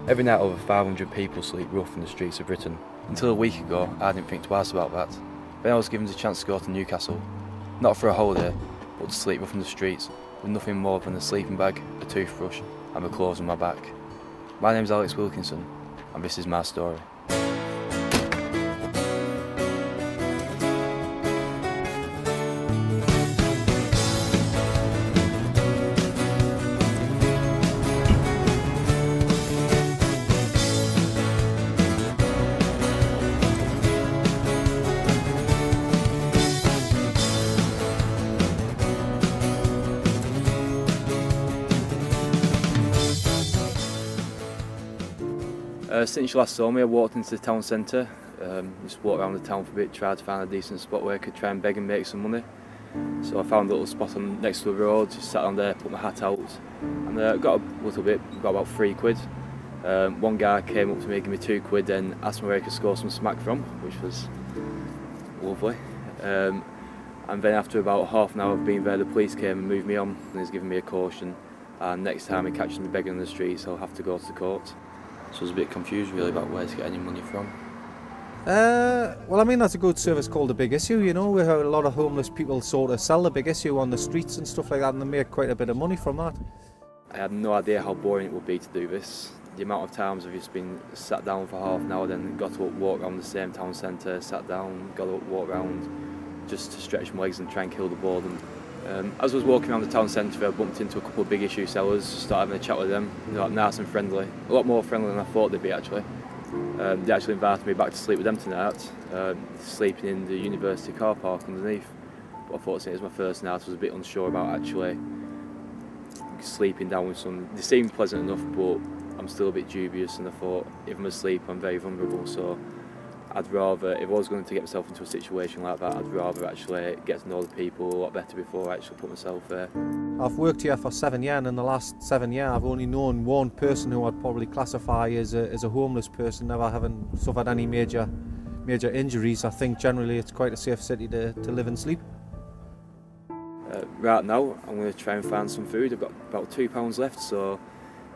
Every night over 500 people sleep rough in the streets of Britain. Until a week ago, I didn't think twice about that. Then I was given the chance to go to Newcastle, not for a holiday, but to sleep rough in the streets with nothing more than a sleeping bag, a toothbrush and my clothes on my back. My name's Alex Wilkinson, and this is my story. Since you last saw me, I walked into the town centre, just walked around the town for a bit, tried to find a decent spot where I could try and beg and make some money. So I found a little spot next to the road, just sat down there, put my hat out, and got a little bit, got about £3. One guy came up to me, gave me £2, then asked me where I could score some smack from, which was lovely. And then after about half an hour of being there, the police came and moved me on, and he's given me a caution, and next time he catches me begging on the streets, I'll have to go to the court. So I was a bit confused really about where to get any money from. Well, I mean, that's a good service called The Big Issue, you know. We have a lot of homeless people sort of sell The Big Issue on the streets and stuff like that, and they make quite a bit of money from that. I had no idea how boring it would be to do this. The amount of times I've just been sat down for half an hour, then got up, walk around the same town centre, sat down, got up, walk around, just to stretch my legs and try and kill the boredom. As I was walking around the town centre, I bumped into a couple of big issue sellers, started having a chat with them. They were nice and friendly, a lot more friendly than I thought they'd be actually. They actually invited me back to sleep with them tonight, sleeping in the university car park underneath. But unfortunately it was my first night, I was a bit unsure about actually sleeping down with some. They seemed pleasant enough, but I'm still a bit dubious, and I thought if I'm asleep I'm very vulnerable, so I'd rather, if I was going to get myself into a situation like that, I'd rather actually get to know the people a lot better before I actually put myself there. I've worked here for 7 years, and in the last 7 years I've only known one person who I'd probably classify as a homeless person, never having suffered any major injuries. I think generally it's quite a safe city to live and sleep. Right now I'm going to try and find some food. I've got about £2 left, so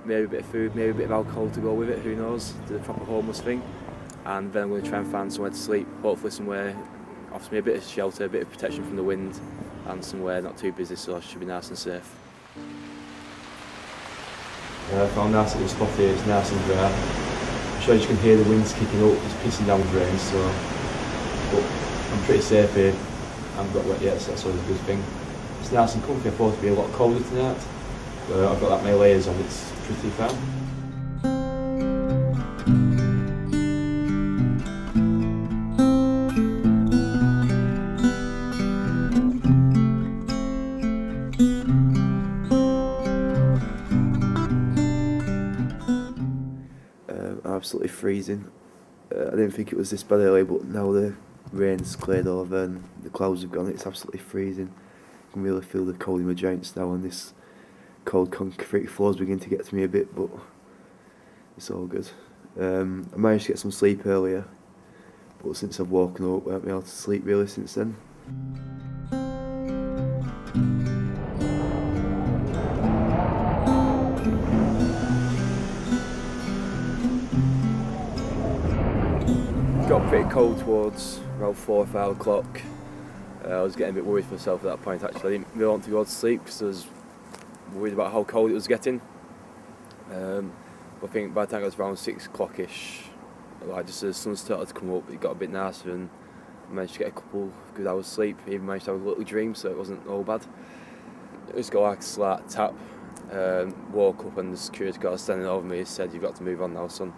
maybe a bit of food, maybe a bit of alcohol to go with it, who knows, do the proper homeless thing. And then I'm going to try and find somewhere to sleep, hopefully somewhere offers me a bit of shelter, a bit of protection from the wind, and somewhere not too busy, so I should be nice and safe. I found a nice little spot here, it's nice and dry. I'm sure you can hear the winds kicking up, it's pissing down with rain, so but I'm pretty safe here. I haven't got wet yet, so that's always a good thing. It's nice and comfy. I thought it'd be a lot colder tonight, but I've got that many layers on, it's pretty fine. Absolutely freezing. I didn't think it was this bad earlier, but now the rain's cleared over and the clouds have gone, it's absolutely freezing. I can really feel the cold in my joints now, and this cold concrete floors begin to get to me a bit, but it's all good. I managed to get some sleep earlier, but since I've woken up I haven't been able to sleep really since then. Got pretty cold towards around 4 or 5 o'clock. I was getting a bit worried for myself at that point actually. I didn't really want to go to sleep because I was worried about how cold it was getting. But I think by the time it was around 6 o'clock-ish, like just as the sun started to come up, it got a bit nicer, and I managed to get a couple of good hours sleep. Even managed to have a little dream, so it wasn't all bad. I just got like a slight tap, woke up, and the security guard standing over me said, "You've got to move on now, son."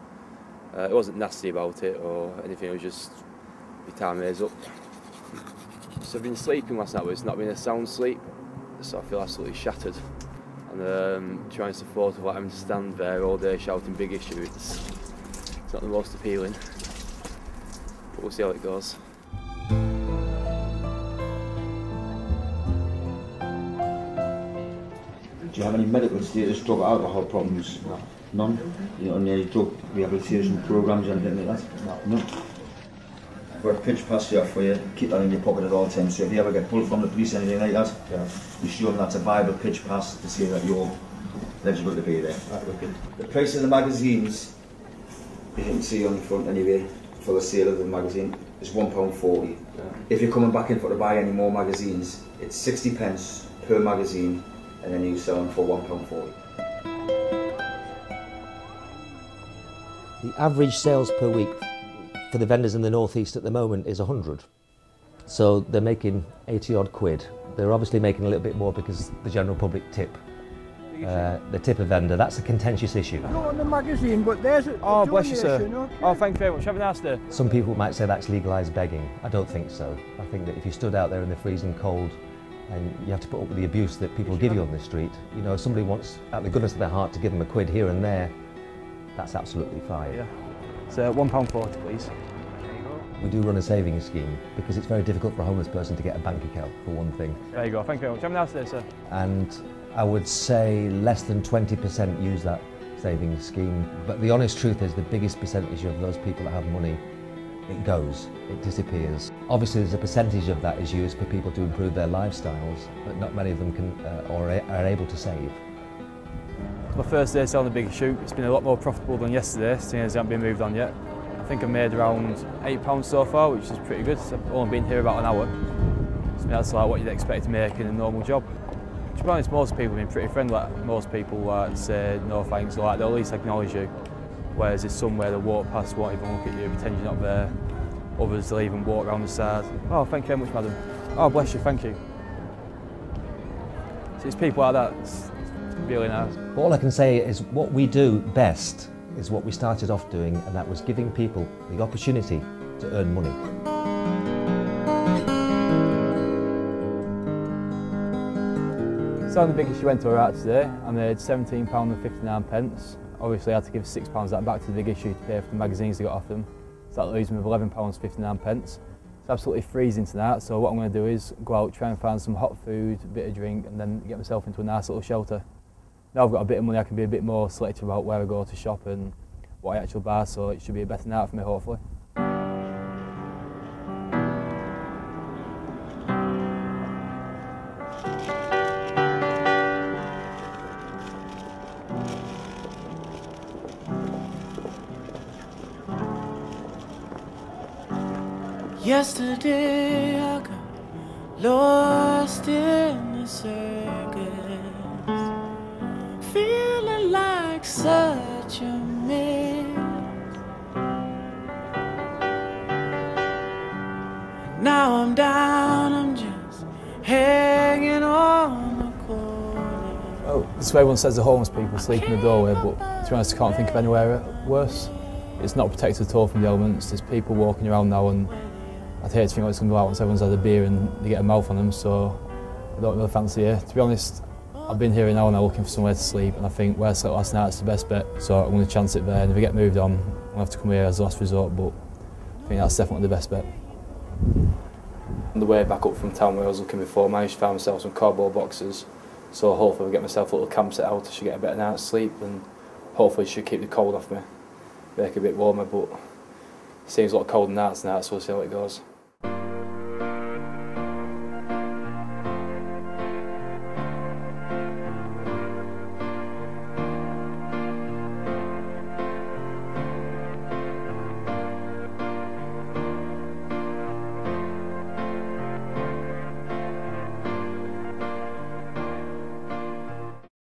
It wasn't nasty about it or anything, it was just, your time is up. So I've been sleeping last night, but it's not been a sound sleep, so I feel absolutely shattered. And trying to thought of having to stand there all day shouting big issue, it's not the most appealing. But we'll see how it goes. Do you have any medical status, drug or alcohol problems? No. None? You know, any drug rehabilitation programs or anything like that? No. We're pitch pass here for you, keep that in your pocket at all times, so if you ever get pulled from the police or anything like that, you show them that's a viable pitch pass to say that you're eligible to be there. Right, the price of the magazines you can see on the front anyway, for the sale of the magazine, is £1.40. Yeah. If you're coming back in for to buy any more magazines, it's 60 pence per magazine, and then you sell them for £1.40. The average sales per week for the vendors in the North East at the moment is 100. So they're making 80 odd quid. They're obviously making a little bit more because the general public tip. The tip a vendor, that's a contentious issue. Not on the magazine, but there's a Oh, bless you, sir. donation, okay? Oh, thank you very much. Have a nice day. Some people might say that's legalised begging. I don't think so. I think that if you stood out there in the freezing cold and you have to put up with the abuse that people give you on the street, you know, if somebody wants, out of the goodness of their heart, to give them a quid here and there, that's absolutely fine. Yeah. So £1.40, please. We do run a savings scheme because it's very difficult for a homeless person to get a bank account, for one thing. There you go. Thank you very much. Have a nice day, sir. And I would say less than 20% use that savings scheme. But the honest truth is the biggest percentage of those people that have money, it goes, it disappears. Obviously there's a percentage of that is used for people to improve their lifestyles, but not many of them can or are able to save. It's my first day selling the big shoot. It's been a lot more profitable than yesterday, seeing as it hasn't been moved on yet. I think I've made around £8 so far, which is pretty good. I've only been here about an hour. So that's like what you'd expect to make in a normal job. To be honest, most people have been pretty friendly. Like, most people say no thanks, or like, they'll at least acknowledge you. Whereas there's somewhere they'll walk past, won't even look at you, pretend you're not there. Others, they'll even walk around the side. Oh, thank you very much, madam. Oh, bless you, thank you. So it's people like that, it's really nice. All I can say is what we do best is what we started off doing, and that was giving people the opportunity to earn money. Selling the big issue went alright today. I made £17.59. Obviously I had to give £6 of that back to the big issue to pay for the magazines they got off them. So that leaves me with £11.59. It's absolutely freezing tonight, so what I'm going to do is go out, try and find some hot food, a bit of drink, and then get myself into a nice little shelter. Now I've got a bit of money, I can be a bit more selective about where I go to shop and what I actually buy, so it should be a better night for me, hopefully. Yesterday I got lost in the circus, feeling like such a mess. Now I'm down, I'm just hanging on the corner. Oh, this is where everyone says the homeless people sleep in the doorway, but to be honest I can't think of anywhere worse. It's not protected at all from the elements. There's people walking around now, and I'd hate to think what it's going to go out once everyone's had a beer and they get a mouth on them, so I don't really fancy it. To be honest, I've been here an hour now looking for somewhere to sleep, and I think where I slept last night is the best bet, so I'm going to chance it there, and if I get moved on, I'll have to come here as a last resort, but I think that's definitely the best bet. On the way back up from town where I was looking before, I managed to find myself some cardboard boxes, so hopefully I'll get myself a little camp set out, I should get a better night's sleep, and hopefully it should keep the cold off me, make it a bit warmer, but it seems a lot colder nights tonight, so we'll see how it goes.